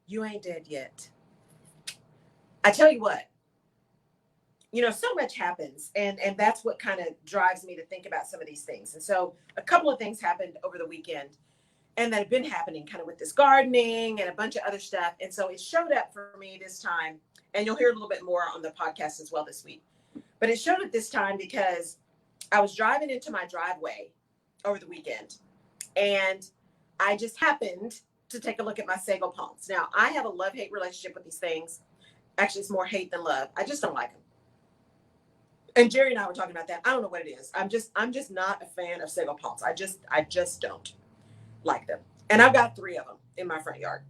You ain't dead yet. I tell you what, so much happens, and that's what kind of drives me to think about some of these things. And so a couple of things happened over the weekend and that have been happening kind of with this gardening and a bunch of other stuff. And so it showed up for me this time, and you'll hear a little bit more on the podcast as well this week. But it showed up this time because I was driving into my driveway over the weekend, and I just happened to take a look at my sago palms. Now, I have a love-hate relationship with these things. Actually, it's more hate than love. I just don't like them. And Jerry and I were talking about that. I don't know what it is. I'm just not a fan of sago palms. I just don't like them. And I've got 3 of them in my front yard.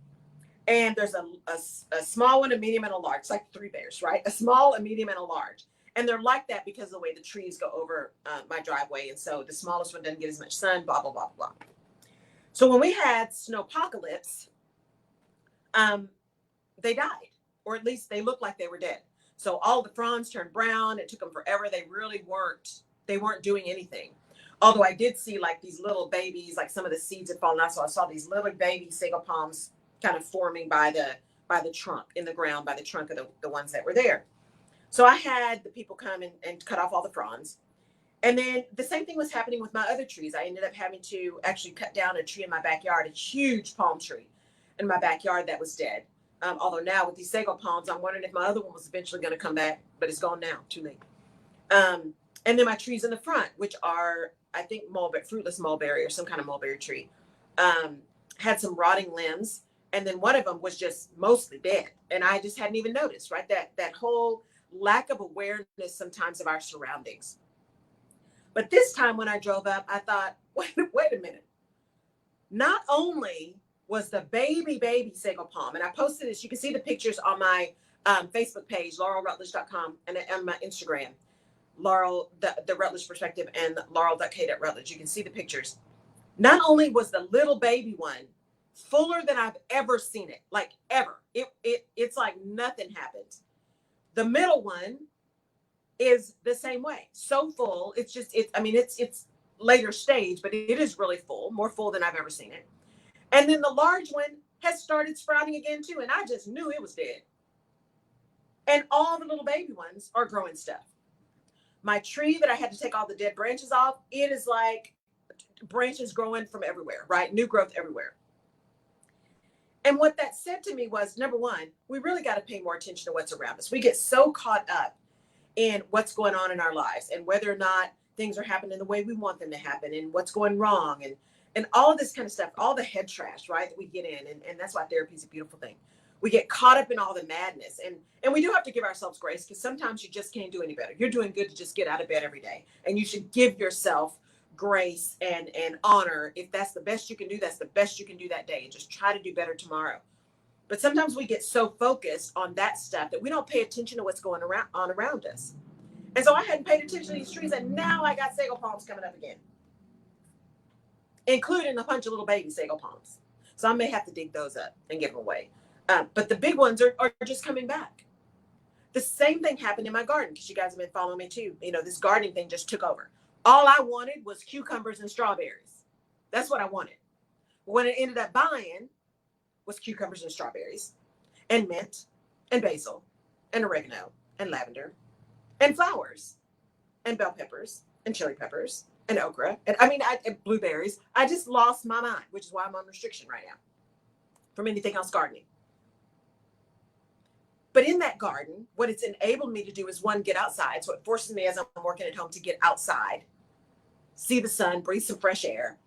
And there's a small one, a medium, and a large. It's like 3 bears, right? A small, a medium, and a large. And they're like that because of the way the trees go over my driveway. And so the smallest one doesn't get as much sun, blah, blah, blah, blah. So when we had snowpocalypse, they died, or at least they looked like they were dead. So all the fronds turned brown. It took them forever. They really weren't doing anything. Although I did see like these little babies, like some of the seeds had fallen out. So I saw these little baby sago palms kind of forming by the trunk in the ground, by the trunk of the ones that were there. So I had the people come and cut off all the fronds. And then the same thing was happening with my other trees. I ended up having to actually cut down a tree in my backyard, a huge palm tree in my backyard that was dead. Although now with these sago palms, I'm wondering if my other one was eventually going to come back, but it's gone now, too late. And then my trees in the front, which are, I think, fruitless mulberry or some kind of mulberry tree, had some rotting limbs. And then one of them was just mostly dead. And I just hadn't even noticed, right? That whole lack of awareness sometimes of our surroundings. But this time when I drove up, I thought, wait a minute. Not only was the baby sago palm, and I posted this, you can see the pictures on my Facebook page, laurelrutledge.com, and on my Instagram, Laurel, the Rutledge Perspective, and laurel.k.rutledge. You can see the pictures. Not only was the little baby one fuller than I've ever seen it, like ever. It's like nothing happened. The middle one is the same way. So full. It's later stage, but it is really full, more full than I've ever seen it. And then the large one has started sprouting again too. And I just knew it was dead. And all the little baby ones are growing stuff. My tree that I had to take all the dead branches off, it is like branches growing from everywhere, right? New growth everywhere. And what that said to me was, number one, we really got to pay more attention to what's around us. We get so caught up in what's going on in our lives and whether or not things are happening the way we want them to happen and what's going wrong and all of this kind of stuff, all the head trash, right, that we get in. And that's why therapy is a beautiful thing. We get caught up in all the madness. And we do have to give ourselves grace because sometimes you just can't do any better. You're doing good to just get out of bed every day. And you should give yourself grace and honor. If that's the best you can do, that's the best you can do that day. And just try to do better tomorrow. But sometimes we get so focused on that stuff that we don't pay attention to what's going on around us. And so I hadn't paid attention to these trees. And now I got sago palms coming up again, including a bunch of little baby sago palms. So I may have to dig those up and give them away. But the big ones are just coming back. The same thing happened in my garden because you guys have been following me too. This gardening thing just took over. All I wanted was cucumbers and strawberries. That's what I wanted. What I ended up buying was cucumbers and strawberries and mint and basil and oregano and lavender and flowers and bell peppers and chili peppers and okra. And blueberries. I just lost my mind, which is why I'm on restriction right now from anything else gardening. But in that garden, what it's enabled me to do is, one, get outside. So it forces me as I'm working at home to get outside, see the sun, breathe some fresh air.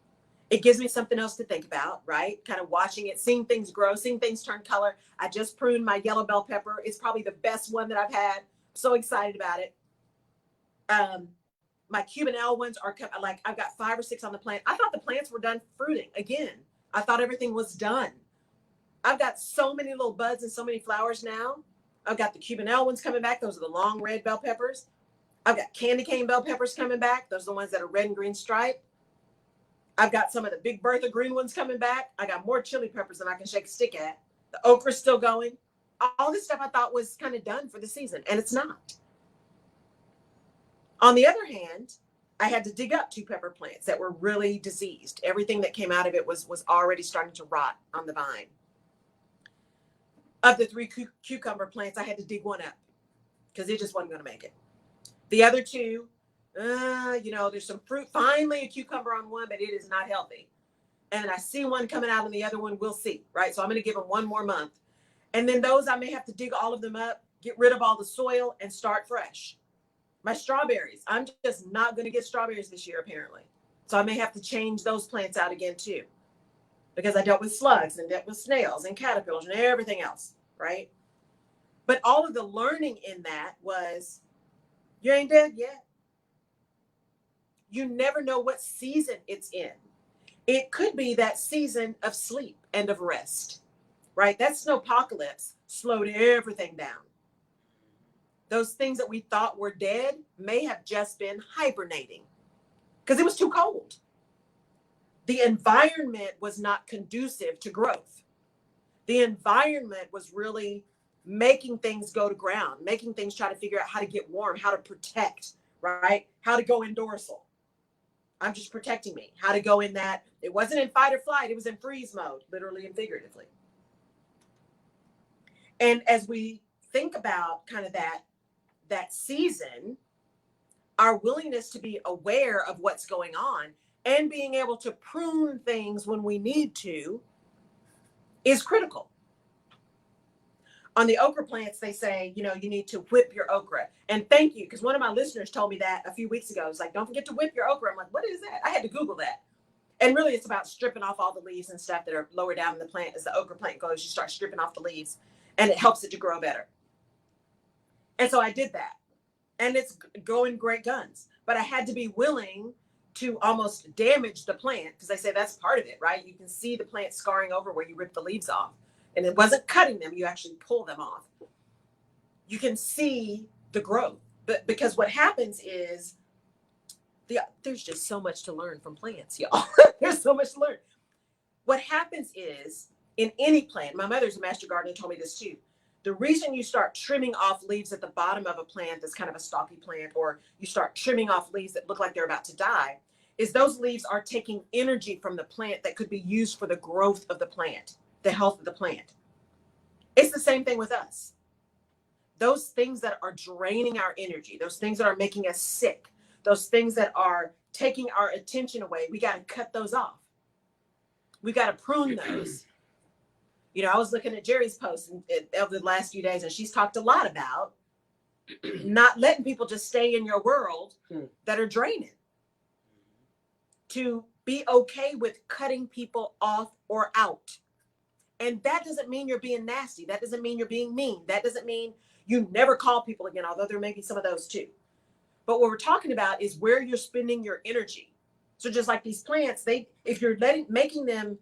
It gives me something else to think about, right? Kind of watching it, seeing things grow, seeing things turn color. I just pruned my yellow bell pepper. It's probably the best one that I've had. I'm so excited about it. My Cuban L ones are like, I've got 5 or 6 on the plant. I thought the plants were done fruiting again. I thought everything was done. I've got so many little buds and so many flowers now. I've got the Cuban L ones coming back. Those are the long red bell peppers. I've got candy cane bell peppers coming back. Those are the ones that are red and green striped. I've got some of the big Bertha green ones coming back. I got more chili peppers than I can shake a stick at. The okra's still going. All this stuff I thought was kind of done for the season, and it's not. On the other hand, I had to dig up 2 pepper plants that were really diseased. Everything that came out of it was already starting to rot on the vine. Of the 3 cucumber plants, I had to dig one up because it just wasn't going to make it. The other 2, there's some fruit. Finally, a cucumber on one, but it is not healthy. And I see one coming out on the other one. We'll see, right? So I'm going to give them 1 more month. And then those, I may have to dig all of them up, get rid of all the soil, and start fresh. My strawberries, I'm just not going to get strawberries this year, apparently. So I may have to change those plants out again, too. Because I dealt with slugs and dealt with snails and caterpillars and everything else, right? But all of the learning in that was, you ain't dead yet. You never know what season it's in. It could be that season of sleep and of rest, right? That snowpocalypse slowed everything down. Those things that we thought were dead may have just been hibernating because it was too cold. The environment was not conducive to growth. The environment was really making things go to ground, making things try to figure out how to get warm, how to protect, right? How to go in dorsal. I'm just protecting me. How to go in that. It wasn't in fight or flight. It was in freeze mode, literally and figuratively. And as we think about kind of that season, our willingness to be aware of what's going on and being able to prune things when we need to is critical. On the okra plants, they say, you need to whip your okra. And thank you, because one of my listeners told me that a few weeks ago. It's like, don't forget to whip your okra. I'm like, what is that? I had to Google that. And really, it's about stripping off all the leaves and stuff that are lower down in the plant. As the okra plant goes, you start stripping off the leaves, and it helps it to grow better. And so I did that. And it's going great guns. But I had to be willing to almost damage the plant, because they say that's part of it, right? You can see the plant scarring over where you rip the leaves off. And it wasn't cutting them, you actually pull them off. You can see the growth. But because what happens is, there's just so much to learn from plants, y'all. There's so much to learn. What happens is, in any plant, my mother's a master gardener, told me this too. The reason you start trimming off leaves at the bottom of a plant that's kind of a stocky plant, or you start trimming off leaves that look like they're about to die, is those leaves are taking energy from the plant that could be used for the growth of the plant, the health of the plant. It's the same thing with us. Those things that are draining our energy, those things that are making us sick, those things that are taking our attention away, we got to cut those off. We got to prune those. I was looking at Jerry's post over the last few days, and she's talked a lot about not letting people just stay in your world that are draining. To be okay with cutting people off or out. And that doesn't mean you're being nasty. That doesn't mean you're being mean. That doesn't mean you never call people again, although there may be some of those too. But what we're talking about is where you're spending your energy. So just like these plants, if you're making them,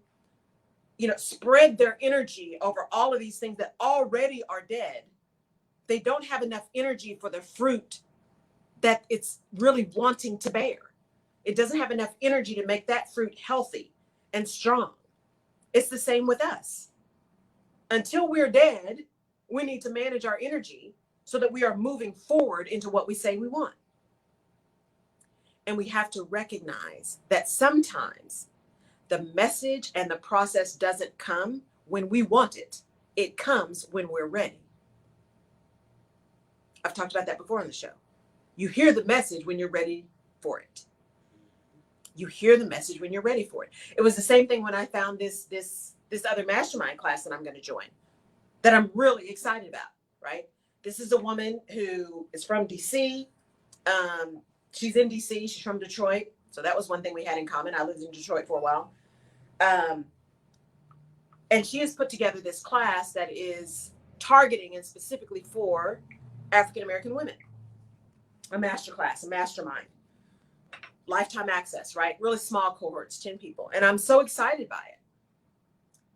spread their energy over all of these things that already are dead, they don't have enough energy for the fruit that it's really wanting to bear. It doesn't have enough energy to make that fruit healthy and strong. It's the same with us. Until we're dead, we need to manage our energy so that we are moving forward into what we say we want. And we have to recognize that sometimes the message and the process doesn't come when we want it. It comes when we're ready. I've talked about that before on the show. You hear the message when you're ready for it. You hear the message when you're ready for it. It was the same thing when I found this other mastermind class that I'm going to join, that I'm really excited about, right? This is a woman who is from DC. She's in DC. She's from Detroit. So that was one thing we had in common. I lived in Detroit for a while. And she has put together this class that is targeting and specifically for African-American women. A master class, a mastermind. Lifetime access, right? Really small cohorts, 10 people. And I'm so excited by it.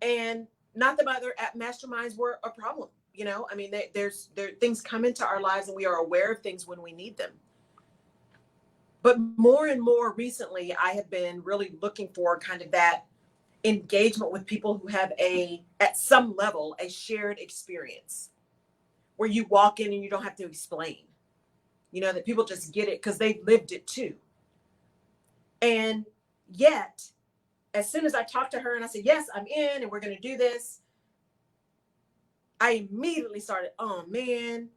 And not that my other masterminds were a problem. I mean, there things come into our lives and we are aware of things when we need them. But more and more recently, I have been really looking for kind of that engagement with people who have at some level, a shared experience where you walk in and you don't have to explain, that people just get it because they've lived it too. And yet, as soon as I talked to her and I said, yes, I'm in and we're going to do this, I immediately started, oh man,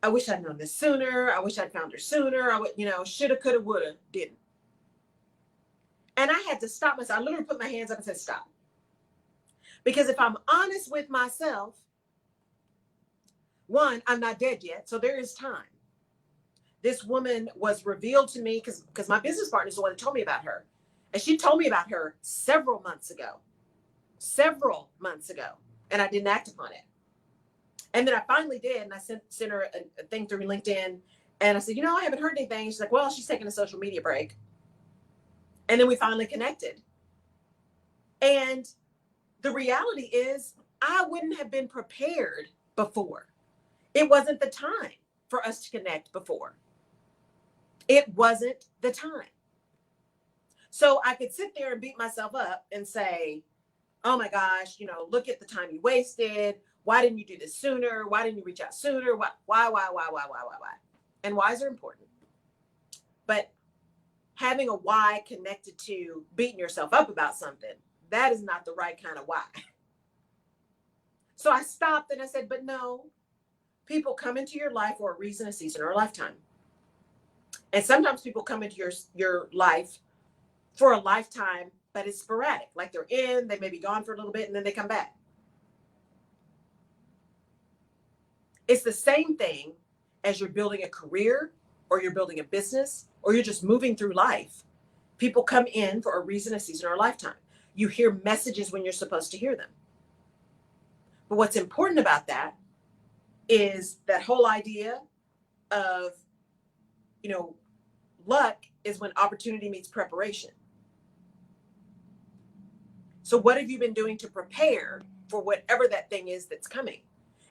I wish I'd known this sooner. I wish I'd found her sooner. I would, shoulda, coulda, woulda, didn't. And I had to stop myself. I literally put my hands up and said, stop. Because if I'm honest with myself, one, I'm not dead yet. So there is time. This woman was revealed to me because my business partner is the one that told me about her. And she told me about her several months ago. And I didn't act upon it. And then I finally did. And I sent her a thing through LinkedIn. And I said, I haven't heard anything. She's like, well, she's taking a social media break. And then we finally connected. And the reality is I wouldn't have been prepared before. It wasn't the time for us to connect before. It wasn't the time. So I could sit there and beat myself up and say, oh my gosh, look at the time you wasted. Why didn't you do this sooner? Why didn't you reach out sooner? Why? And whys are important. But having a why connected to beating yourself up about something, that is not the right kind of why. So I stopped and I said, but no, people come into your life for a reason, a season, or a lifetime. And sometimes people come into your life for a lifetime, but it's sporadic. Like they may be gone for a little bit and then they come back. It's the same thing as you're building a career or you're building a business or you're just moving through life. People come in for a reason, a season, or a lifetime. You hear messages when you're supposed to hear them. But what's important about that is that whole idea of, luck is when opportunity meets preparation. So what have you been doing to prepare for whatever that thing is that's coming?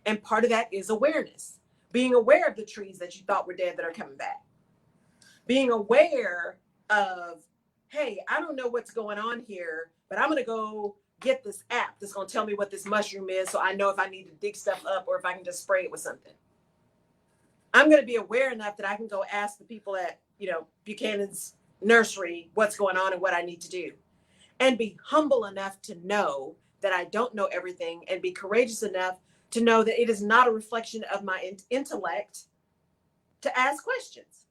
And part of that is awareness. Being aware of the trees that you thought were dead that are coming back. Being aware of, hey, I don't know what's going on here, but I'm going to go get this app that's going to tell me what this mushroom is so I know if I need to dig stuff up or if I can just spray it with something. I'm going to be aware enough that I can go ask the people at, Buchanan's nursery what's going on and what I need to do. And be humble enough to know that I don't know everything and be courageous enough to know that it is not a reflection of my intellect to ask questions.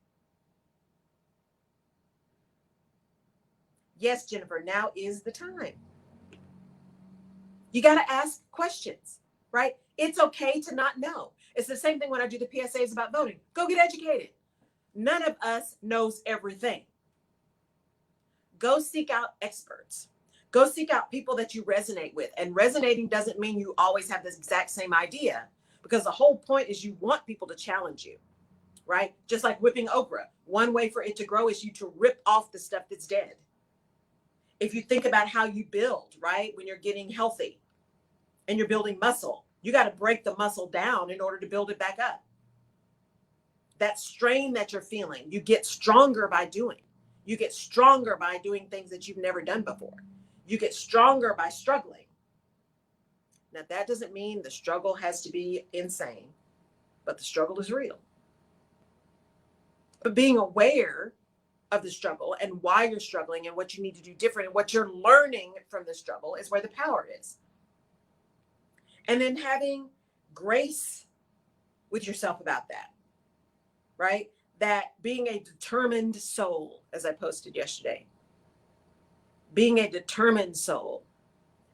Yes, Jennifer, now is the time. You got to ask questions, right? It's okay to not know. It's the same thing when I do the PSAs about voting. Go get educated. None of us knows everything. Go seek out experts. Go seek out people that you resonate with. And resonating doesn't mean you always have this exact same idea, because the whole point is you want people to challenge you, right? Just like whipping okra. One way for it to grow is you to rip off the stuff that's dead. If you think about how you build, right? When you're getting healthy and you're building muscle, you got to break the muscle down in order to build it back up. That strain that you're feeling, you get stronger by doing. You get stronger by doing things that you've never done before. You get stronger by struggling. Now, that doesn't mean the struggle has to be insane, but the struggle is real. But being aware of the struggle and why you're struggling and what you need to do different and what you're learning from the struggle is where the power is. And then having grace with yourself about that, right? That being a determined soul, as I posted yesterday, being a determined soul,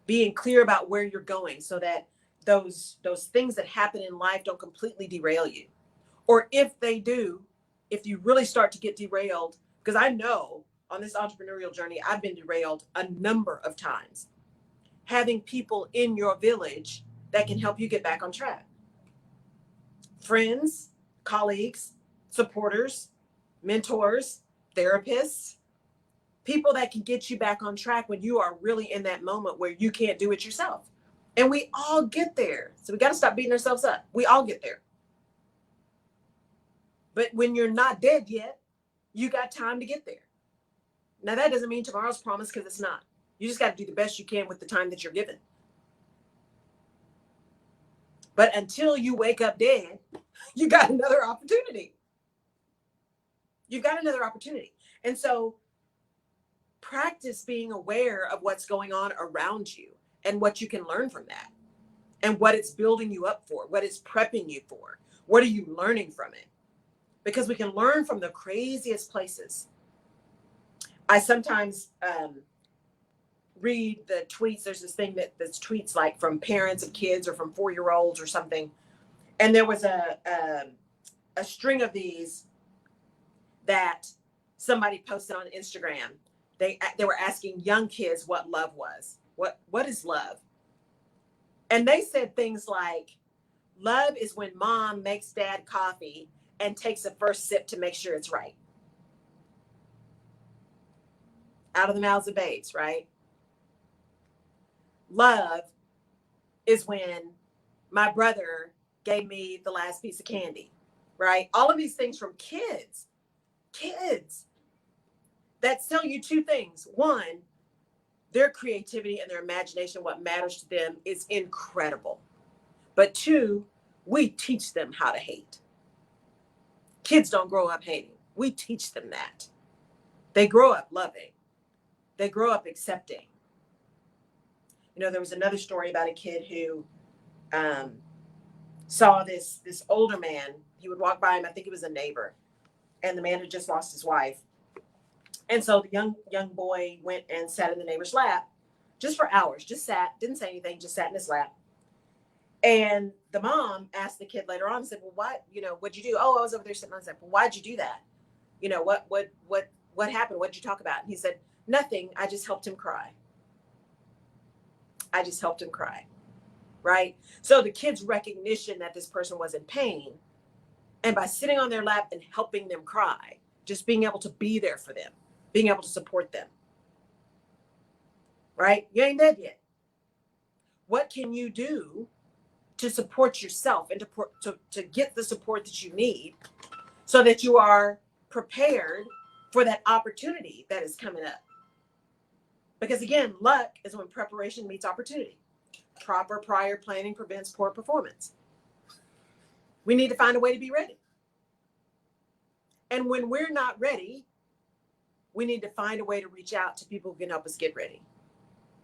being clear about where you're going so that those things that happen in life don't completely derail you. Or if they do, if you really start to get derailed, because I know on this entrepreneurial journey, I've been derailed a number of times. Having people in your village that can help you get back on track. Friends, colleagues, supporters, mentors, therapists, people that can get you back on track when you are really in that moment where you can't do it yourself. And we all get there. So we got to stop beating ourselves up. We all get there. But when you're not dead yet, you got time to get there. Now, that doesn't mean tomorrow's promised, because it's not. You just got to do the best you can with the time that you're given. But until you wake up dead, you got another opportunity. You've got another opportunity. And so practice being aware of what's going on around you and what you can learn from that. and what it's building you up for, what it's prepping you for. What are you learning from it? Because we can learn from the craziest places. I sometimes read the tweets. There's this thing that's tweets like from parents of kids or from 4-year-olds or something. And there was a string of these that somebody posted on Instagram. They were asking young kids what love was. What is love? And they said things like, love is when mom makes dad coffee and takes a first sip to make sure it's right. Out of the mouths of babes, right? Love is when my brother gave me the last piece of candy, right? All of these things from kids that tell you two things. One, their creativity and their imagination, what matters to them, is incredible. But two, we teach them how to hate. Kids don't grow up hating. We teach them that. They grow up loving. They grow up accepting. You know, there was another story about a kid who saw this older man. He would walk by him. I think he was a neighbor. And the man had just lost his wife. And so the young boy went and sat in the neighbor's lap just for hours, just sat, didn't say anything, just sat in his lap. And the mom asked the kid later on and said, well, what'd you do? Oh, I was over there sitting on his lap. Well, why'd you do that? You know, what happened? What'd you talk about? And he said, nothing. I just helped him cry. I just helped him cry. Right? So the kid's recognition that this person was in pain, and by sitting on their lap and helping them cry, just being able to be there for them, being able to support them. Right? You ain't dead yet. What can you do to support yourself and to get the support that you need so that you are prepared for that opportunity that is coming up? Because again, luck is when preparation meets opportunity. Proper prior planning prevents poor performance. We need to find a way to be ready. And when we're not ready, we need to find a way to reach out to people who can help us get ready.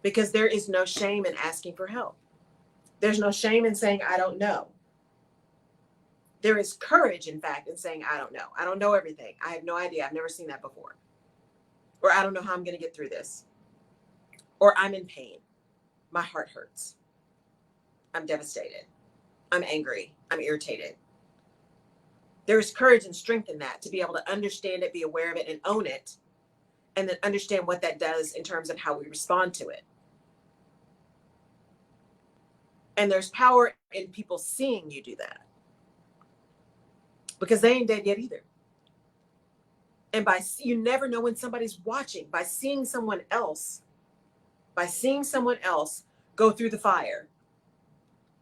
Because there is no shame in asking for help. There's no shame in saying, I don't know. There is courage, in fact, in saying, I don't know. I don't know everything. I have no idea. I've never seen that before. Or I don't know how I'm going to get through this. Or I'm in pain. My heart hurts. I'm devastated. I'm angry. I'm irritated. There is courage and strength in that, to be able to understand it, be aware of it, and own it, and then understand what that does in terms of how we respond to it. And there's power in people seeing you do that, because they ain't dead yet either. And you never know when somebody's watching. By seeing someone else go through the fire.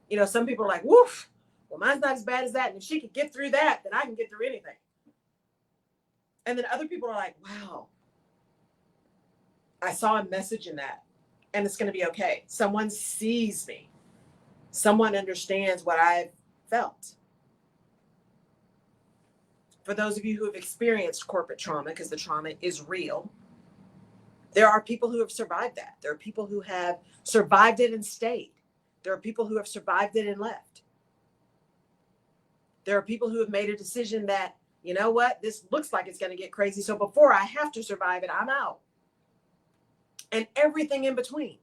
You know, some people are like, woof, well, mine's not as bad as that. And if she could get through that, then I can get through anything. And then other people are like, wow, I saw a message in that, and it's going to be okay. Someone sees me. Someone understands what I've felt. For those of you who have experienced corporate trauma, because the trauma is real, there are people who have survived that. There are people who have survived it and stayed. There are people who have survived it and left. There are people who have made a decision that, you know what, this looks like it's going to get crazy. So before I have to survive it, I'm out. And everything in between.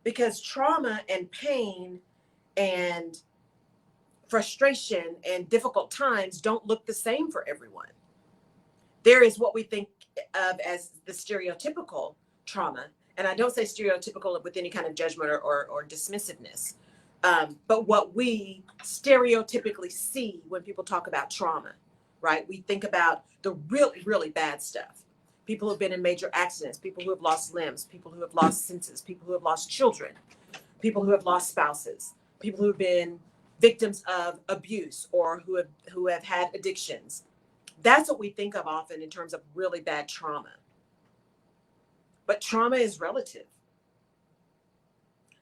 Because trauma and pain and frustration and difficult times don't look the same for everyone. There is what we think of as the stereotypical trauma. And I don't say stereotypical with any kind of judgment or dismissiveness. But what we stereotypically see when people talk about trauma, right? We think about the really, really bad stuff. People who have been in major accidents, people who have lost limbs, people who have lost senses, people who have lost children, people who have lost spouses, people who have been victims of abuse or who have had addictions. That's what we think of often in terms of really bad trauma. But trauma is relative.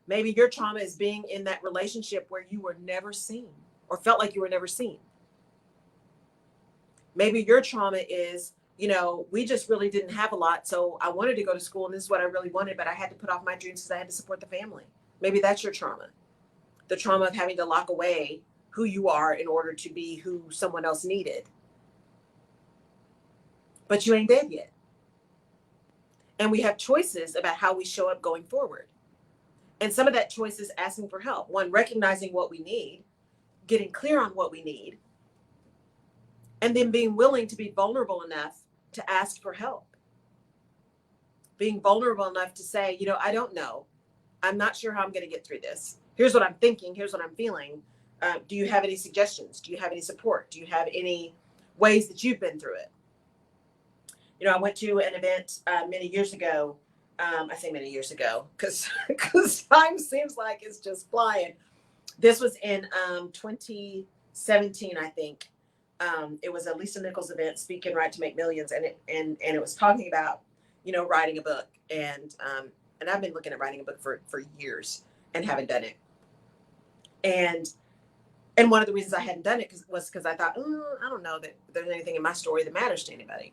Maybe your trauma is being in that relationship where you were never seen or felt like you were never seen. Maybe your trauma is we just really didn't have a lot. So I wanted to go to school and this is what I really wanted, but I had to put off my dreams because I had to support the family. Maybe that's your trauma. The trauma of having to lock away who you are in order to be who someone else needed. But you ain't dead yet. And we have choices about how we show up going forward. And some of that choice is asking for help. One, recognizing what we need, getting clear on what we need, and then being willing to be vulnerable enough to ask for help. Being vulnerable enough to say, I don't know. I'm not sure how I'm going to get through this. Here's what I'm thinking. Here's what I'm feeling. Do you have any suggestions? Do you have any support? Do you have any ways that you've been through it? I went to an event many years ago. I say many years ago because time seems like it's just flying. This was in 2017, I think. It was a Lisa Nichols event, Speak and Write to Make Millions, and it was talking about writing a book, and I've been looking at writing a book for years and haven't done it. And one of the reasons I hadn't done it was because I thought, I don't know that there's anything in my story that matters to anybody.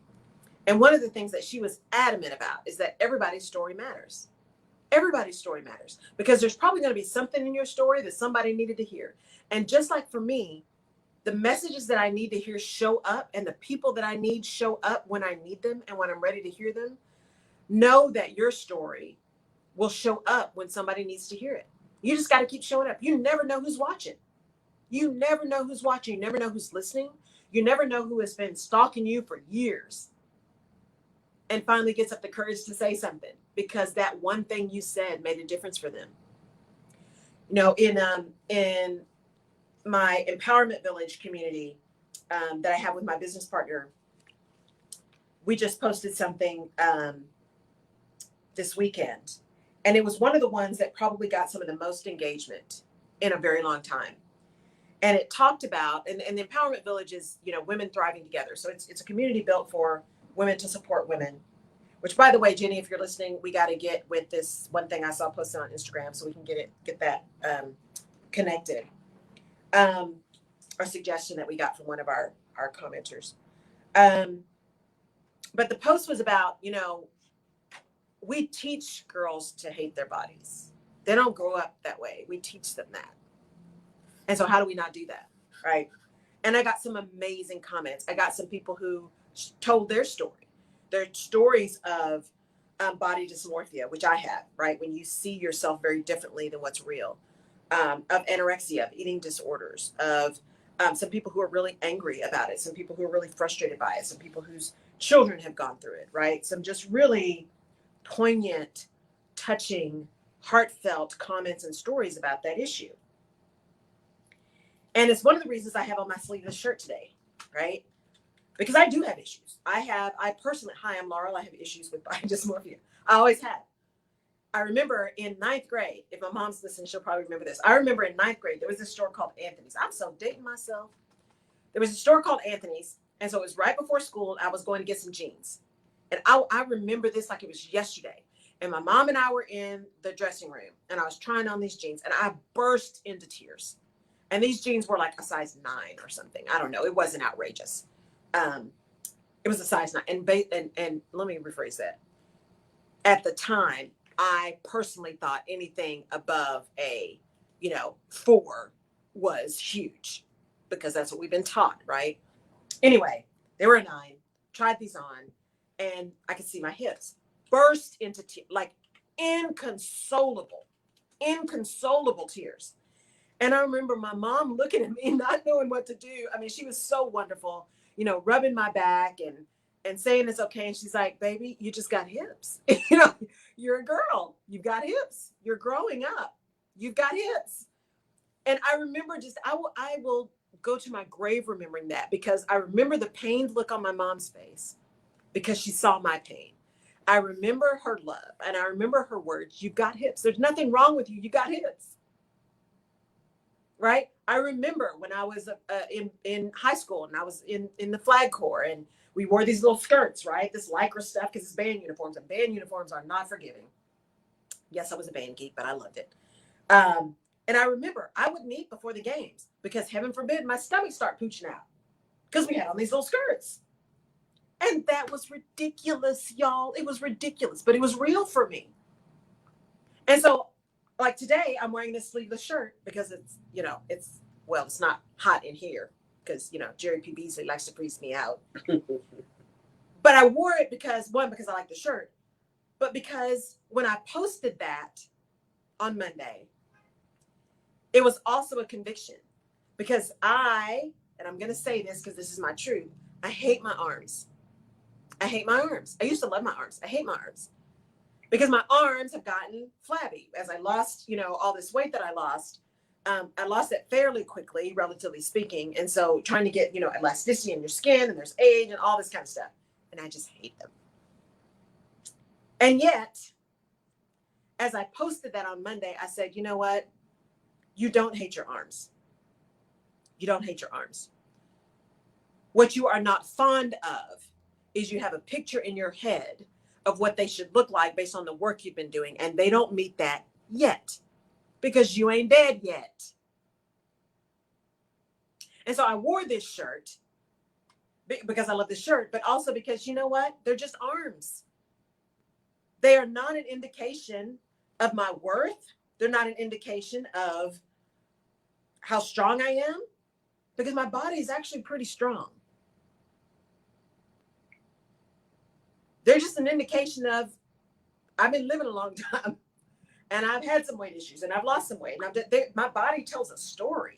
And one of the things that she was adamant about is that everybody's story matters. Everybody's story matters because there's probably going to be something in your story that somebody needed to hear. And just like for me, the messages that I need to hear show up, and the people that I need show up when I need them and when I'm ready to hear them. Know that your story will show up when somebody needs to hear it. You just got to keep showing up. You never know who's watching. You never know who's watching. You never know who's listening. You never know who has been stalking you for years and finally gets up the courage to say something because that one thing you said made a difference for them. In my Empowerment Village community that I have with my business partner, we just posted something this weekend. And it was one of the ones that probably got some of the most engagement in a very long time. And it talked about, and the Empowerment Village is, women thriving together. So it's a community built for women to support women, which, by the way, Jenny, if you're listening, we got to get with this one thing I saw posted on Instagram so we can get that connected. Our suggestion that we got from one of our commenters. But the post was about, we teach girls to hate their bodies. They don't grow up that way. We teach them that. And so how do we not do that? Right. And I got some amazing comments. I got some people who told their stories of body dysmorphia, which I have, right? When you see yourself very differently than what's real, of anorexia, of eating disorders, of some people who are really angry about it, some people who are really frustrated by it, some people whose children have gone through it, right? Some just really poignant, touching, heartfelt comments and stories about that issue. And it's one of the reasons I have on my sleeveless shirt today, right? Because I do have issues. I personally, hi, I'm Laurel. I have issues with body dysmorphia. I always have. I remember in 9th grade, if my mom's listening, she'll probably remember this. I remember in 9th grade, there was this store called Anthony's. I'm so dating myself. There was a store called Anthony's. And so it was right before school. I was going to get some jeans. And I remember this like it was yesterday. And my mom and I were in the dressing room. And I was trying on these jeans. And I burst into tears. And these jeans were like a size 9 or something. I don't know. It wasn't outrageous. It was a size 9. And let me rephrase that. At the time, I personally thought anything above a, 4 was huge because that's what we've been taught, right? Anyway, they were a 9, tried these on, and I could see my hips burst into tears, like inconsolable tears. And I remember my mom looking at me, not knowing what to do. I mean, she was so wonderful, rubbing my back and saying it's okay. And she's like, baby, you just got hips. You're a girl. You've got hips. You're growing up. You've got hips. And I remember I will go to my grave remembering that because I remember the pained look on my mom's face because she saw my pain. I remember her love and I remember her words. You've got hips. There's nothing wrong with you. You got hips. Right? I remember when I was in high school and I was in the flag corps and we wore these little skirts, right? This Lycra stuff because it's band uniforms and band uniforms are not forgiving. Yes, I was a band geek, but I loved it. And I remember I wouldn't eat before the games because heaven forbid my stomach start pooching out because we had on these little skirts. And that was ridiculous, y'all. It was ridiculous, but it was real for me. And so, like today, I'm wearing this sleeveless shirt because it's, well, it's not hot in here because, Jerry P. Beasley likes to freeze me out. But I wore it because I like the shirt, but because when I posted that on Monday, it was also a conviction because and I'm going to say this because this is my truth, I hate my arms. I hate my arms. I used to love my arms. I hate my arms because my arms have gotten flabby as I lost, all this weight that I lost. I lost it fairly quickly, relatively speaking. And so trying to get, elasticity in your skin, and there's age and all this kind of stuff. And I just hate them. And yet, as I posted that on Monday, I said, you know what? You don't hate your arms. You don't hate your arms. What you are not fond of is you have a picture in your head of what they should look like based on the work you've been doing. And they don't meet that yet because you ain't dead yet. And so I wore this shirt because I love this shirt, but also because you know what? They're just arms. They are not an indication of my worth. They're not an indication of how strong I am because my body is actually pretty strong. They're just an indication of I've been living a long time and I've had some weight issues and I've lost some weight. And my body tells a story.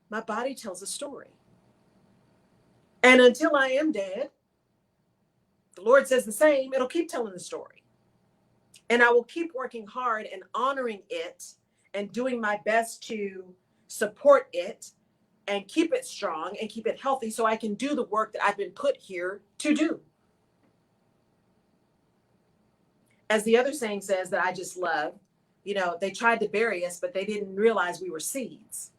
My body tells a story. And until I am dead, the Lord says the same, it'll keep telling the story. And I will keep working hard and honoring it and doing my best to support it and keep it strong and keep it healthy so I can do the work that I've been put here to do. As the other saying says that I just love, they tried to bury us, but they didn't realize we were seeds.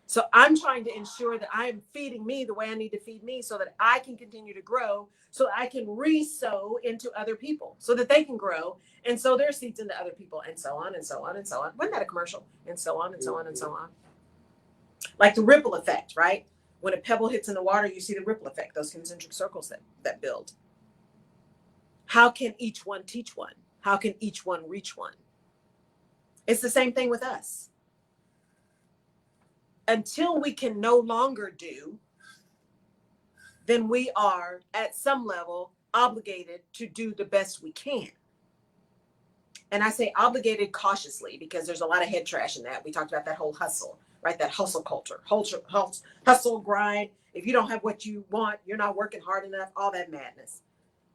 So I'm trying to ensure that I am feeding me the way I need to feed me so that I can continue to grow, so I can re-sow into other people so that they can grow and sow their seeds into other people, and so on and so on and so on. Wasn't that a commercial? And so on and so on and so on. Like the ripple effect, right? When a pebble hits in the water, you see the ripple effect, those concentric circles that build. How can each one teach one? How can each one reach one? It's the same thing with us. Until we can no longer do, then we are at some level obligated to do the best we can. And I say obligated cautiously because there's a lot of head trash in that. We talked about that whole hustle, right? That hustle culture, hustle, grind. If you don't have what you want, you're not working hard enough, all that madness.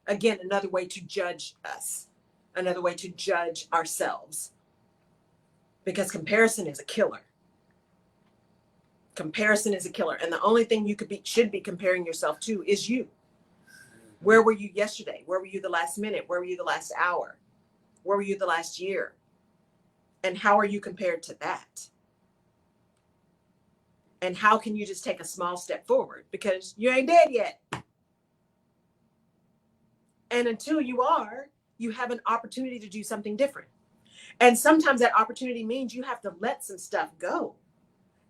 Again, another way to judge us, another way to judge ourselves, because comparison is a killer. Comparison is a killer. And the only thing you should be comparing yourself to is you. Where were you yesterday? Where were you the last minute? Where were you the last hour? Where were you the last year? And how are you compared to that? And how can you just take a small step forward? Because you ain't dead yet. And until you are, you have an opportunity to do something different. And sometimes that opportunity means you have to let some stuff go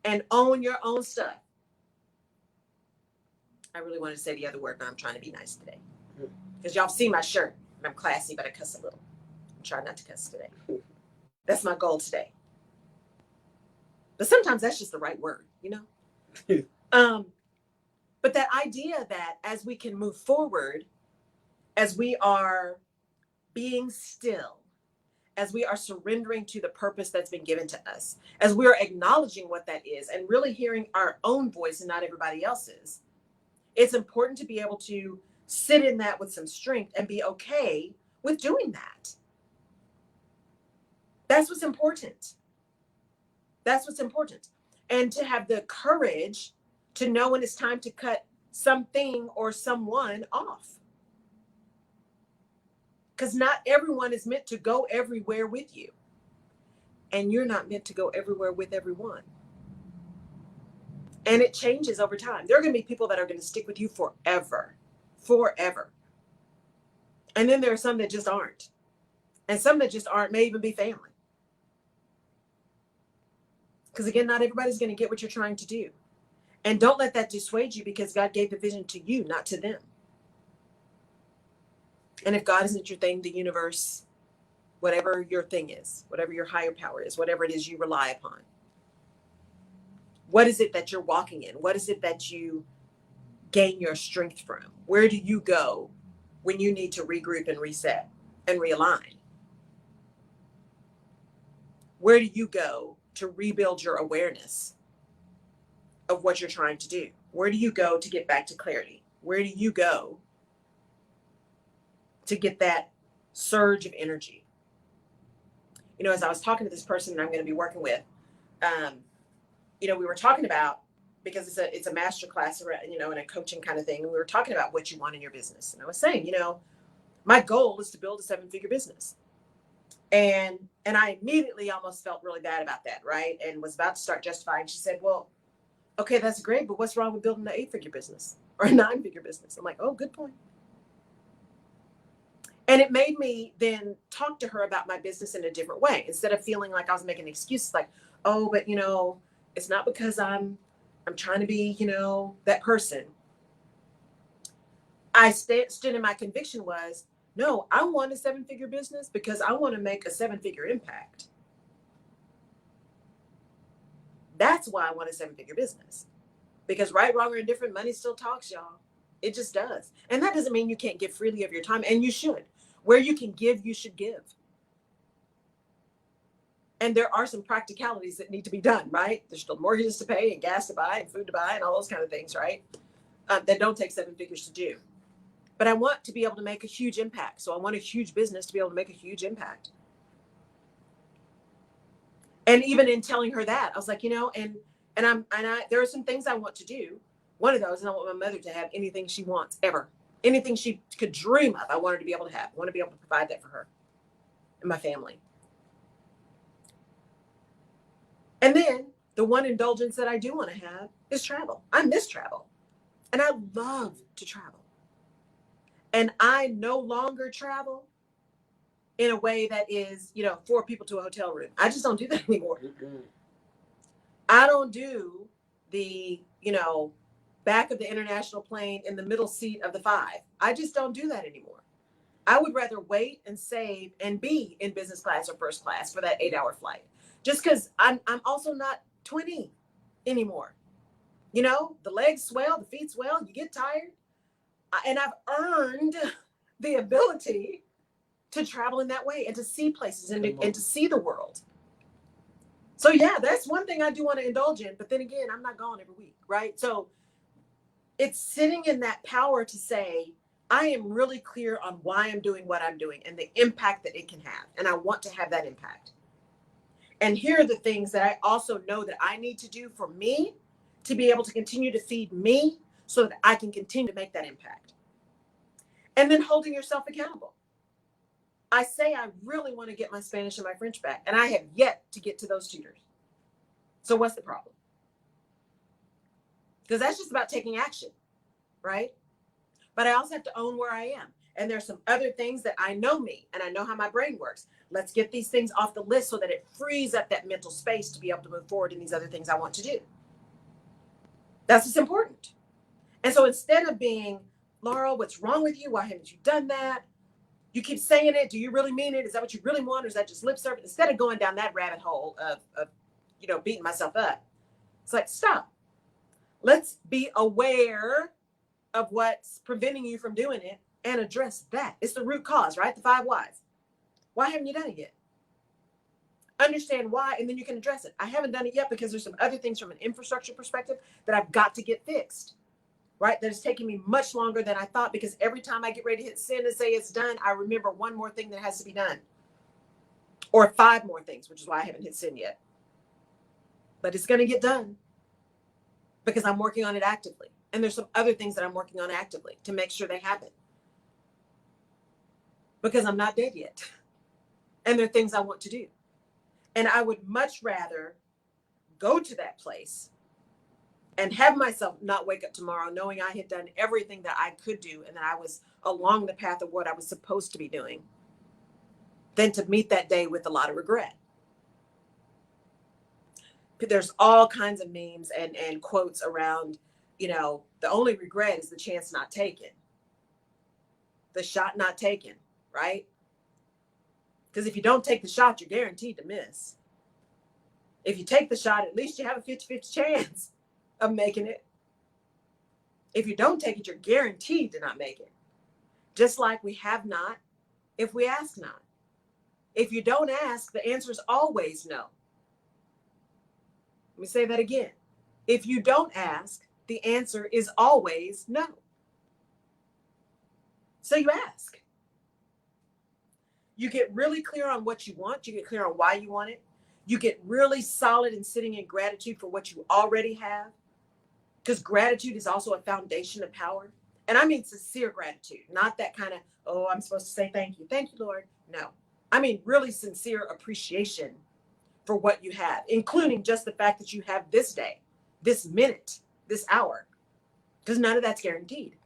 and own your own stuff. I really wanted to say the other word, but I'm trying to be nice today. Because y'all see my shirt. I'm classy, but I cuss a little. I'm trying not to cuss today. That's my goal today. But sometimes that's just the right word, But that idea that as we can move forward, as we are being still, as we are surrendering to the purpose that's been given to us, as we are acknowledging what that is and really hearing our own voice and not everybody else's, it's important to be able to sit in that with some strength and be okay with doing that. That's what's important. That's what's important. And to have the courage to know when it's time to cut something or someone off. Because not everyone is meant to go everywhere with you. And you're not meant to go everywhere with everyone. And it changes over time. There are going to be people that are going to stick with you forever. Forever. And then there are some that just aren't. And some that just aren't may even be family. Because again, not everybody's going to get what you're trying to do. And don't let that dissuade you, because God gave the vision to you, not to them. And if God isn't your thing, the universe, whatever your thing is, whatever your higher power is, whatever it is you rely upon, what is it that you're walking in? What is it that you gain your strength from? Where do you go when you need to regroup and reset and realign? Where do you go to rebuild your awareness of what you're trying to do? Where do you go to get back to clarity? Where do you go to get that surge of energy? You know, as I was talking to this person that I'm going to be working with, you know, we were talking about, because it's a master class, you know, and a coaching kind of thing. And we were talking about what you want in your business. And I was saying, you know, my goal is to build a 7-figure business. And I immediately almost felt really bad about that, right? And was about to start justifying. She said, well, okay, that's great, but what's wrong with building an 8-figure business or a 9-figure business? I'm like, oh, good point. And it made me then talk to her about my business in a different way. Instead of feeling like I was making excuses like, oh, but you know, it's not because I'm trying to be, you know, that person. I stood in my conviction was, no, I want a 7-figure business because I want to make a 7-figure impact. That's why I want a 7-figure business. Because right, wrong, or indifferent, money still talks, y'all. It just does. And that doesn't mean you can't give freely of your time, and you should. Where you can give, you should give. And there are some practicalities that need to be done, right? There's still mortgages to pay and gas to buy and food to buy and all those kind of things, right? That don't take 7 figures to do. But I want to be able to make a huge impact. So I want a huge business to be able to make a huge impact. And even in telling her that, I was like, you know, and there are some things I want to do. One of those is I want my mother to have anything she wants ever. Anything she could dream of, I want her to be able to have. I want to be able to provide that for her and my family. And then the one indulgence that I do want to have is travel. I miss travel. And I love to travel. And I no longer travel in a way that is, you know, 4 people to a hotel room. I just don't do that anymore. Mm-hmm. I don't do the, you know, back of the international plane in the middle seat of the 5. I just don't do that anymore. I would rather wait and save and be in business class or first class for that 8-hour flight. Just because I'm also not 20 anymore. You know, the legs swell, the feet swell, you get tired. And I've earned the ability to travel in that way and to see places and to see the world. So yeah, that's one thing I do want to indulge in. But then again, I'm not gone every week, right? So it's sitting in that power to say, I am really clear on why I'm doing what I'm doing and the impact that it can have. And I want to have that impact. And here are the things that I also know that I need to do for me to be able to continue to feed me so that I can continue to make that impact. And then holding yourself accountable. I say I really want to get my Spanish and my French back, and I have yet to get to those tutors. So what's the problem? Because that's just about taking action, right? But I also have to own where I am. And there's some other things that I know me and I know how my brain works. Let's get these things off the list so that it frees up that mental space to be able to move forward in these other things I want to do. That's what's important. And so instead of being, Laurel, what's wrong with you? Why haven't you done that? You keep saying it. Do you really mean it? Is that what you really want? Or is that just lip service? Instead of going down that rabbit hole of you know, beating myself up, it's like, stop. Let's be aware of what's preventing you from doing it and address that. It's the root cause, right? The 5 whys. Why haven't you done it yet? Understand why, and then you can address it. I haven't done it yet because there's some other things from an infrastructure perspective that I've got to get fixed, right? That is taking me much longer than I thought, because every time I get ready to hit send and say it's done, I remember one more thing that has to be done. Or 5 more things, which is why I haven't hit send yet. But it's going to get done because I'm working on it actively. And there's some other things that I'm working on actively to make sure they happen. Because I'm not dead yet. And there are things I want to do. And I would much rather go to that place and have myself not wake up tomorrow knowing I had done everything that I could do and that I was along the path of what I was supposed to be doing, than to meet that day with a lot of regret. There's all kinds of memes and quotes around, the only regret is the chance not taken, the shot not taken, right? Because if you don't take the shot, you're guaranteed to miss. If you take the shot, at least you have a 50-50 chance of making it. If you don't take it, you're guaranteed to not make it. Just like we have not if we ask not. If you don't ask, the answer is always no. Let me say that again. If you don't ask, the answer is always no. So you ask. You get really clear on what you want. You get clear on why you want it. You get really solid in sitting in gratitude for what you already have. Because gratitude is also a foundation of power. And I mean sincere gratitude, not that kind of, oh, I'm supposed to say thank you. Thank you, Lord. No, I mean really sincere appreciation for what you have, including just the fact that you have this day, this minute, this hour, because none of that's guaranteed.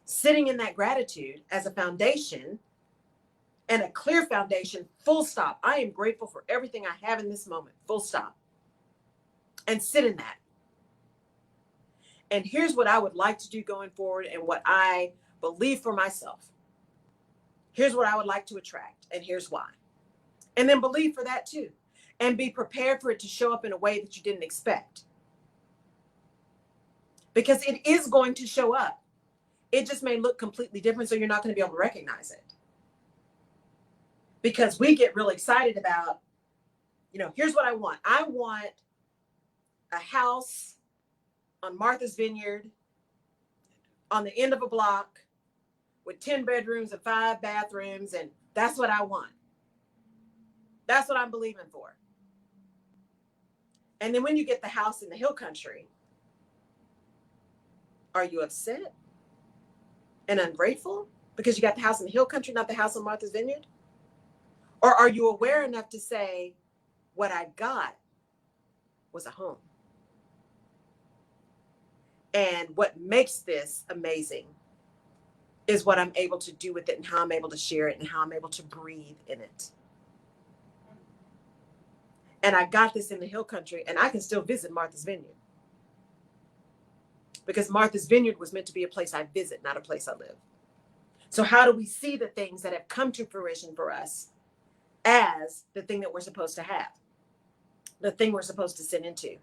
Sitting in that gratitude as a foundation and a clear foundation, full stop. I am grateful for everything I have in this moment, full stop. And sit in that. And here's what I would like to do going forward and what I believe for myself. Here's what I would like to attract, and here's why. And then believe for that too. And be prepared for it to show up in a way that you didn't expect. Because it is going to show up. It just may look completely different, so you're not going to be able to recognize it. Because we get really excited about, here's what I want. I want a house on Martha's Vineyard on the end of a block with 10 bedrooms and 5 bathrooms. And that's what I want. That's what I'm believing for. And then when you get the house in the hill country, are you upset and ungrateful because you got the house in the hill country, not the house on Martha's Vineyard? Or are you aware enough to say, what I got was a home? And what makes this amazing is what I'm able to do with it and how I'm able to share it and how I'm able to breathe in it. And I got this in the hill country, and I can still visit Martha's Vineyard. Because Martha's Vineyard was meant to be a place I visit, not a place I live. So how do we see the things that have come to fruition for us as the thing that we're supposed to have? The thing we're supposed to sit into.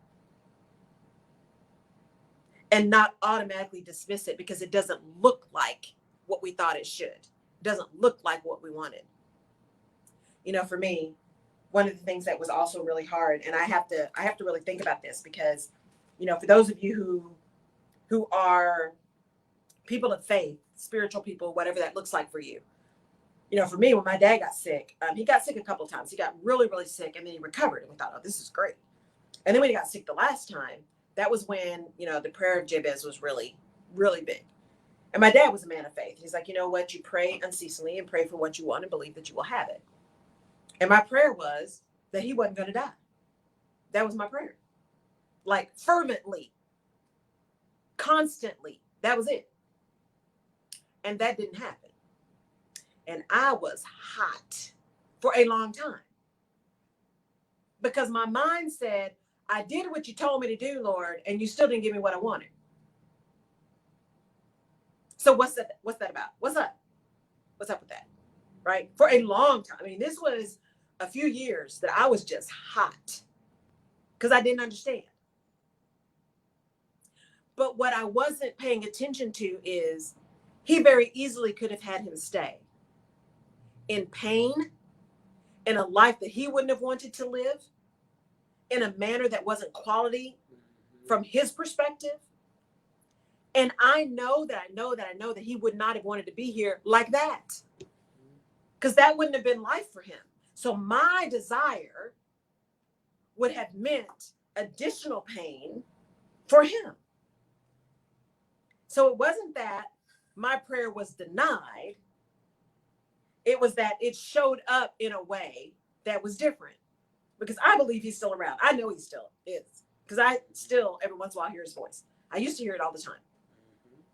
And not automatically dismiss it because it doesn't look like what we thought it should. It doesn't look like what we wanted. For me, one of the things that was also really hard, and I have to really think about this because, for those of you who are people of faith, spiritual people, whatever that looks like for you. For me, when my dad got sick, he got sick a couple of times. He got really, really sick, and then he recovered, and we thought, oh, this is great. And then when he got sick the last time, that was when, the prayer of Jabez was really, really big. And my dad was a man of faith. He's like, you know what? You pray unceasingly and pray for what you want and believe that you will have it. And my prayer was that he wasn't going to die. That was my prayer. Like fervently, constantly. That was it. And that didn't happen. And I was hot for a long time. Because my mind said, I did what you told me to do, Lord, and you still didn't give me what I wanted. So what's that about? What's up? What's up with that? Right? For a long time. I mean, this was a few years that I was just hot because I didn't understand. But what I wasn't paying attention to is he very easily could have had him stay in pain, in a life that he wouldn't have wanted to live, in a manner that wasn't quality from his perspective. And I know that he would not have wanted to be here like that, because that wouldn't have been life for him. So my desire would have meant additional pain for him. So it wasn't that my prayer was denied. It was that it showed up in a way that was different, because I believe he's still around. I know he still is, because I still every once in a while hear his voice. I used to hear it all the time.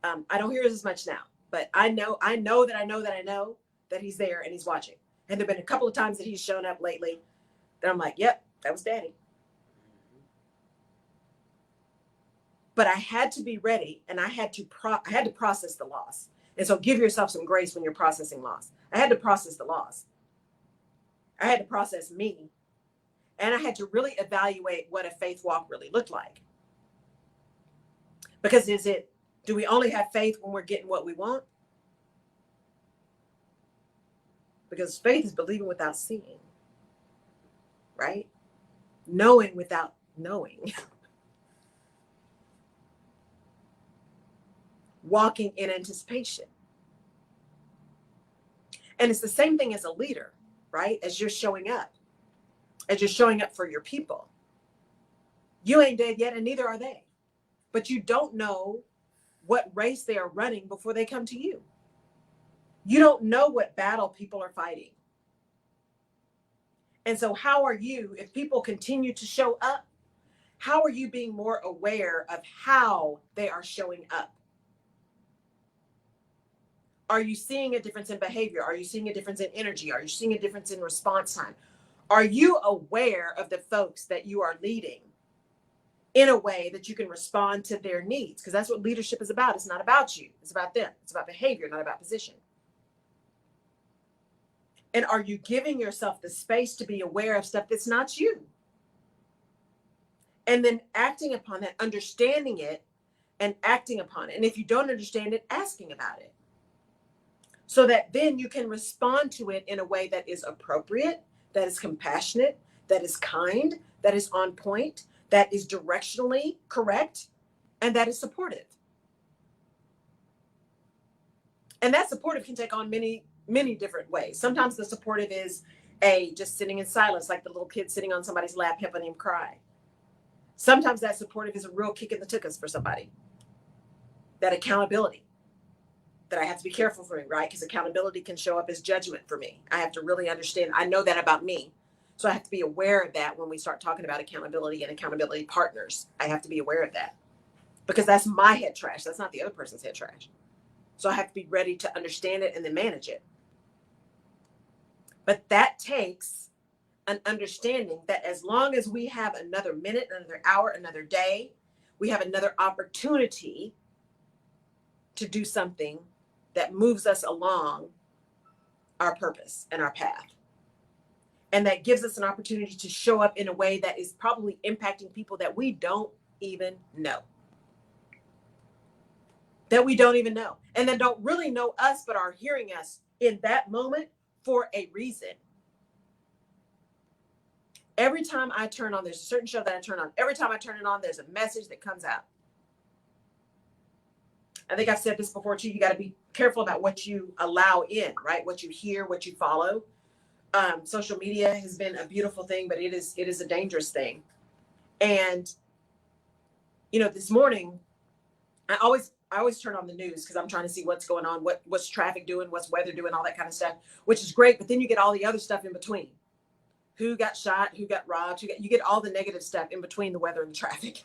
I don't hear it as much now, but I know that he's there and he's watching. And there've been a couple of times that he's shown up lately that I'm like, yep, that was Daddy. But I had to be ready, and I had to process the loss. And so give yourself some grace when you're processing loss. I had to process the loss. I had to process me. And I had to really evaluate what a faith walk really looked like. Because do we only have faith when we're getting what we want? Because faith is believing without seeing, right? Knowing without knowing. Walking in anticipation. And it's the same thing as a leader, right? As you're showing up for your people. You ain't dead yet, and neither are they. But you don't know what race they are running before they come to you. You don't know what battle people are fighting. And so how are you, if people continue to show up, how are you being more aware of how they are showing up? Are you seeing a difference in behavior? Are you seeing a difference in energy? Are you seeing a difference in response time? Are you aware of the folks that you are leading in a way that you can respond to their needs? Because that's what leadership is about. It's not about you. It's about them. It's about behavior, not about position. And are you giving yourself the space to be aware of stuff that's not you? And then acting upon that, understanding it and acting upon it. And if you don't understand it, asking about it. So that then you can respond to it in a way that is appropriate, that is compassionate, that is kind, that is on point, that is directionally correct, and that is supportive. And that supportive can take on many, many different ways. Sometimes the supportive is just sitting in silence, like the little kid sitting on somebody's lap, helping him cry. Sometimes that supportive is a real kick in the tuchus for somebody. That accountability. That I have to be careful for me, right? Because accountability can show up as judgment for me. I have to really understand. I know that about me. So I have to be aware of that when we start talking about accountability and accountability partners. I have to be aware of that. Because that's my head trash. That's not the other person's head trash. So I have to be ready to understand it and then manage it. But that takes an understanding that as long as we have another minute, another hour, another day, we have another opportunity to do something that moves us along our purpose and our path. And that gives us an opportunity to show up in a way that is probably impacting people that we don't even know. That we don't even know. And that don't really know us, but are hearing us in that moment for a reason. Every time I turn on, there's a certain show that I turn on. Every time I turn it on, there's a message that comes out. I think I've said this before too. You got to be careful about what you allow in, right? What you hear, what you follow. Social media has been a beautiful thing, but it is a dangerous thing. And this morning, I always turn on the news because I'm trying to see what's going on, what's traffic doing, what's weather doing, all that kind of stuff, which is great. But then you get all the other stuff in between. Who got shot? Who got robbed? You get all the negative stuff in between the weather and the traffic.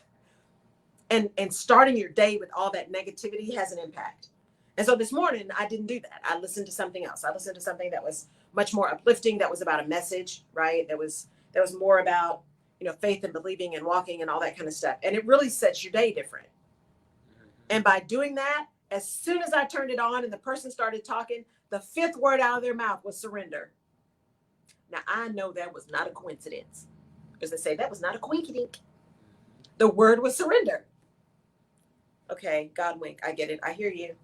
And starting your day with all that negativity has an impact. And so this morning, I didn't do that. I listened to something else. I listened to something that was much more uplifting, that was about a message, right? That was more about, faith and believing and walking and all that kind of stuff. And it really sets your day different. And by doing that, as soon as I turned it on and the person started talking, the fifth word out of their mouth was surrender. Now, I know that was not a coincidence. Because they say that was not a coinkydink. The word was surrender. Okay, God wink. I get it. I hear you.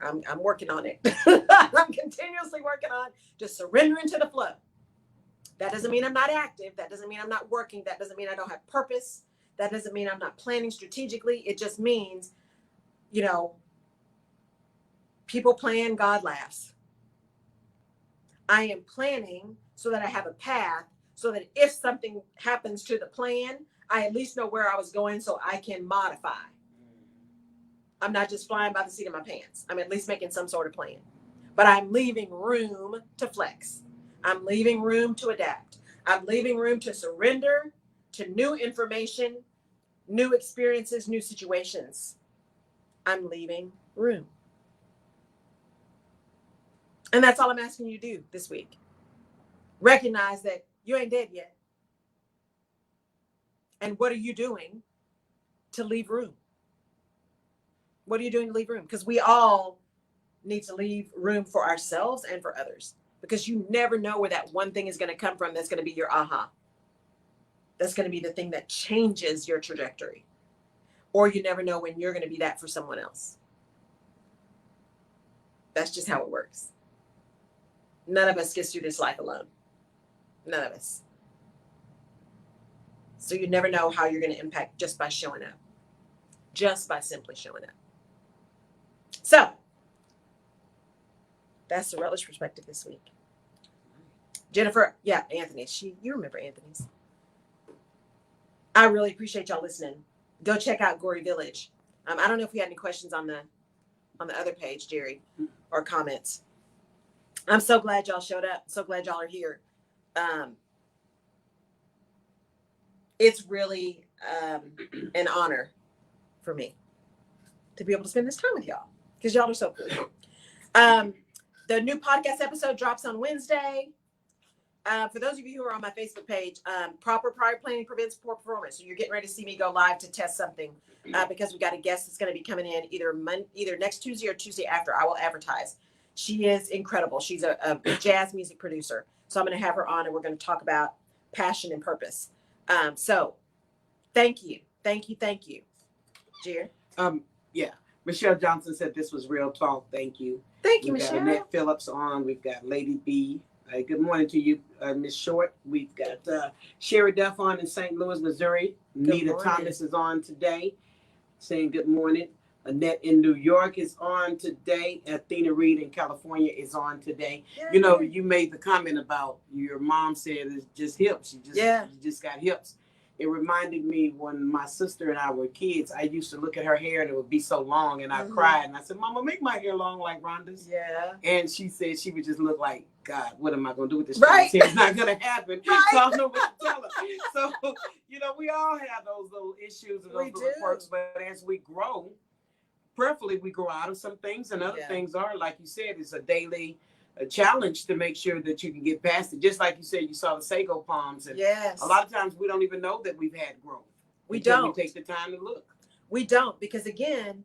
I'm working on it. I'm continuously working on just surrendering to the flow. That doesn't mean I'm not active. That doesn't mean I'm not working. That doesn't mean I don't have purpose. That doesn't mean I'm not planning strategically. It just means, people plan, God laughs. I am planning so that I have a path so that if something happens to the plan, I at least know where I was going so I can modify. I'm not just flying by the seat of my pants. I'm at least making some sort of plan. But I'm leaving room to flex. I'm leaving room to adapt. I'm leaving room to surrender to new information, new experiences, new situations. I'm leaving room. And that's all I'm asking you to do this week. Recognize that you ain't dead yet. And what are you doing to leave room? What are you doing to leave room? Because we all need to leave room for ourselves and for others, because you never know where that one thing is going to come from that's going to be your aha. That's going to be the thing that changes your trajectory. Or you never know when you're going to be that for someone else. That's just how it works. None of us gets through this life alone. None of us. So you never know how you're going to impact just by showing up. Just by simply showing up. So, that's the Rutledge perspective this week. Jennifer, yeah, Anthony. You remember Anthony's. I really appreciate y'all listening. Go check out Gory Village. I don't know if we had any questions on the other page, Jerry, or comments. I'm so glad y'all showed up. So glad y'all are here. It's really an honor for me to be able to spend this time with y'all, because y'all are so cool. The new podcast episode drops on Wednesday. For those of you who are on my Facebook page, proper prior planning prevents poor performance. So you're getting ready to see me go live to test something because we got a guest that's going to be coming in either next Tuesday or Tuesday after. I will advertise. She is incredible. She's a jazz music producer. So I'm going to have her on and we're going to talk about passion and purpose. So thank you. Jer? Yeah. Michelle Johnson said this was real talk. Thank you. Thank you, We've Michelle. got Annette Phillips on. We've got Lady B. Good morning to you, Miss Short. We've got Sherry Duff on in St. Louis, Missouri. Nita Thomas is on today, saying good morning. Annette in New York is on today. Athena Reed in California is on today. Yay. You know, you made the comment about your mom said it's just hips. You just got hips. It reminded me when my sister and I were kids, I used to look at her hair and it would be so long and I cried and I said, Mama, make my hair long like Rhonda's. Yeah. And she said she would just look like, God, what am I going to do with this? Right. It's not going to happen. Right. So I don't know what to tell her. So, you know, we all have those little issues and those little quirks, but as we grow, prayerfully, we grow out of some things and other things are, like you said, it's a daily challenge to make sure that you can get past it. Just like you said, you saw the sago palms. And a lot of times we don't even know that we've had growth. We don't. We take the time to look. We don't, because again,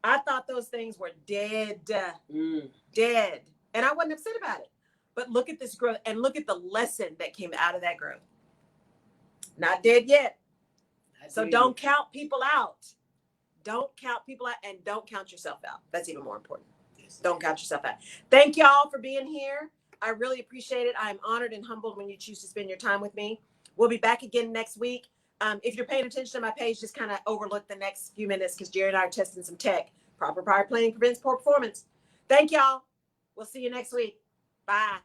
I thought those things were dead. Dead. And I wasn't upset about it. But look at this growth and look at the lesson that came out of that growth. Not dead yet. So don't count people out. Don't count people out and don't count yourself out. That's even more important. Don't count yourself out. Thank y'all for being here. I really appreciate it. I am honored and humbled when you choose to spend your time with me. We'll be back again next week. If you're paying attention to my page, just kind of overlook the next few minutes because Jerry and I are testing some tech. Proper prior planning prevents poor performance. Thank y'all. We'll see you next week. Bye.